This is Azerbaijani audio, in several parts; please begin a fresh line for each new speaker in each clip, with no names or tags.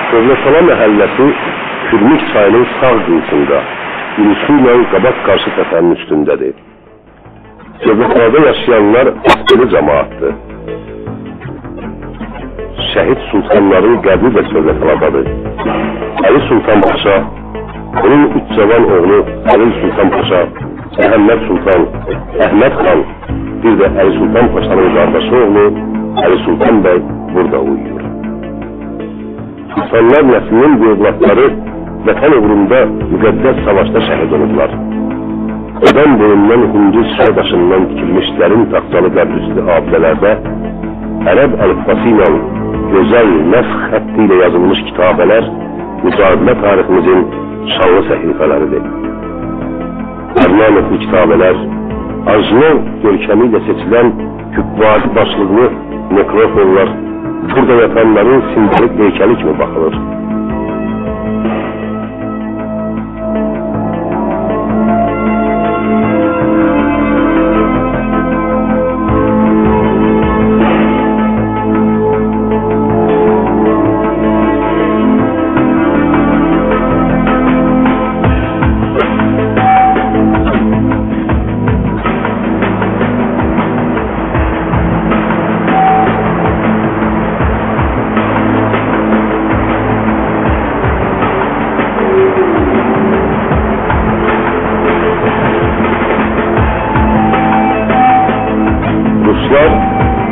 Dövlətala məhəlləsi Kürmük çayının sağ qıyısında, İlisu ilə qabaq-qarşı təpənin üstündədir. Dövlətalada yaşayanlar asılı cəmaatdır. Şəhid sultanların qəbri də Dövlətaladadır. Əli Sultan Paşa, onun üç cavan oğlu Xəlil Sultan Paşa, Məhəmməd Sultan, Əhməd xan, bir də Əli Sultan Paşanın qardaşı oğlu Əli Sultan bəy burada uyuyur. Sultanlar nəslinin övladları vətən uğrunda müqəddəs savaşda şəhid olublar. Ödən boyundan hündür çay daşından tikilmiş dərin taxtalı qəbrüstü abidələrdə ərəb əlifbası ilə gözəl nəsx xətti ilə yazılmış kitabələr mücadilə tariximizin şanlı səhifələridir. Ərnamətli kitabələr, Ajnov görkəmi ilə seçilən kübbadi başlıqlı nekropollar burada yatanların simbolik heykəli kimi baxılır.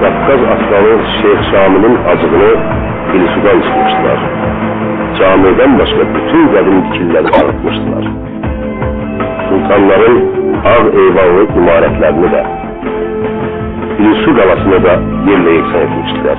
Qafqaz aslanı Şeyx Şamil'in acığını İlisudan çıxmışdılar. Camiden başqa bütün qədim dikilləri dağıtmışdılar. Sultanların ağ eyvanlı imarətlərini də İlisu qalasını da yerlə yeksan etmişdilər.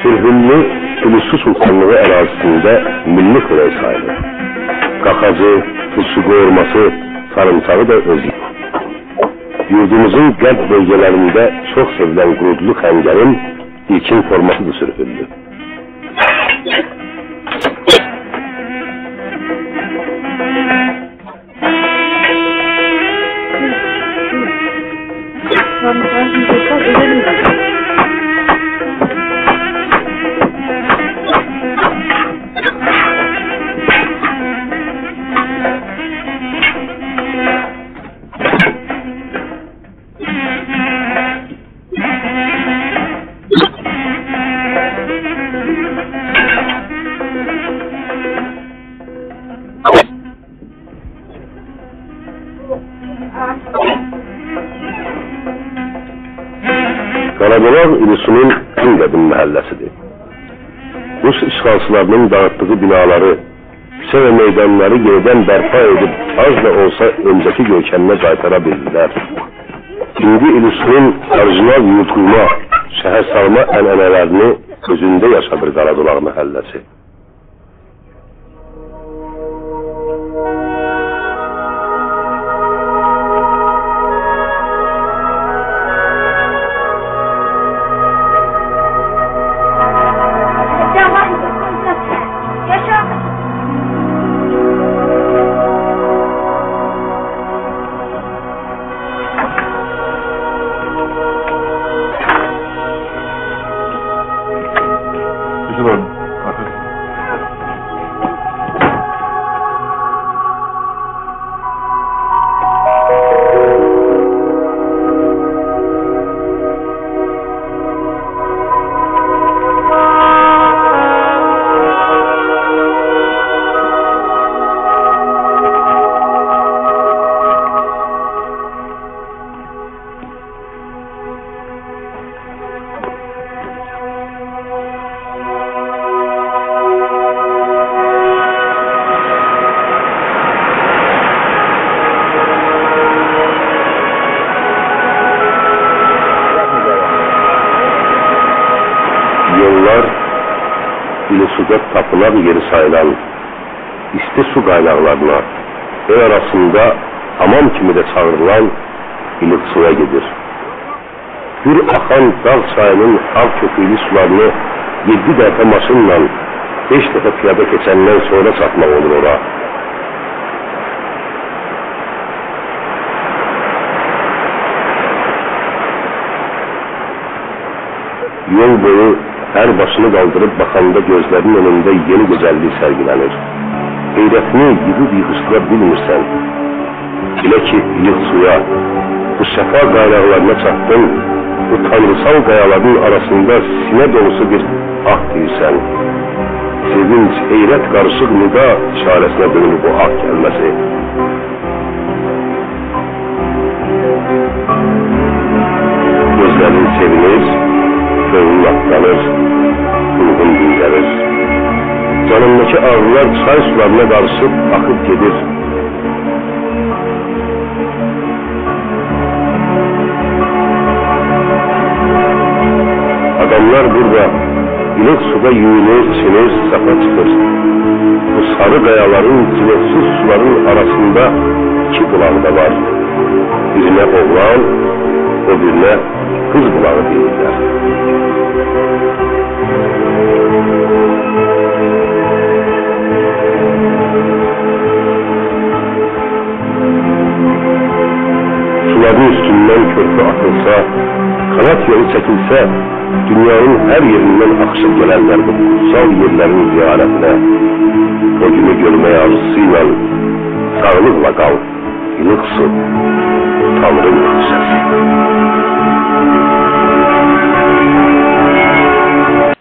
Sülhüllü Ulusu Sultanlığı ərazisində milli xörək sayılır. Qaxacı, turşu qoyurması, sarımsağı da özü. Yurdumuzun qərb bölgelərində çox sevilən qurudlu xəngərin ilkin formasıdır sülhüllü. Qarabağ Ulusunun en qədim məhəlləsidir. Rus işğalçılarının dağıttığı binaları, küçə və meydanları yenidən bərpa edib az da olsa öncəki görkəminə qaytara bildilər. İndi Ulusunun orijinal yurtqurma, şəhər salma ənənələrini özündə yaşadır Qaradolaq məhəlləsi. Yollar Ulusu'da tapılan yeri sayılan isti su qaynaqlarına, el arasında hamam kimi de çağırılan ilik suya gedir. Gür axan dağ çayının av köpüklü sularını 7 dəfə maşınla 5 dəfə piyada keçəndən sonra çatmaq olur ora. Yol boyu her başını kaldırıp bakanda gözlerinin önünde yeni güzelliği sergilenir. Heyrətini yığıb yığışdıra bilmirsən. Bilə ki, yığ suya, bu şəfa qaynaqlarına çatdın, bu tanrısal qayaların arasında sinə dolusu bir ah deyirsən. Sevinç, heyrət qarışıq nida işarəsinə dönülür bu ah gəlməsi. Gözlərin sevinir, gönlün atlanır, ruhun dinlenir. Canımdaki ağrılar çay sularına karışıp akıp gelir. Adamlar burada ilik suda yuyunur, sinir, safa çıkır. Bu sarı kayaların, cıvıksız suların arasında 2 bulağı da var. Birine oğlan, o birine kız bulağı değiller. Suların üstünden körpü atılsa, kanat yolu çekilse, dünyanın her yerinden akışıp gelenler bu kutsal yerlerin ziyaretine, o günü görmeye arzusuyla, sağlıkla kal, ilik su, Tanrı'nın sesi.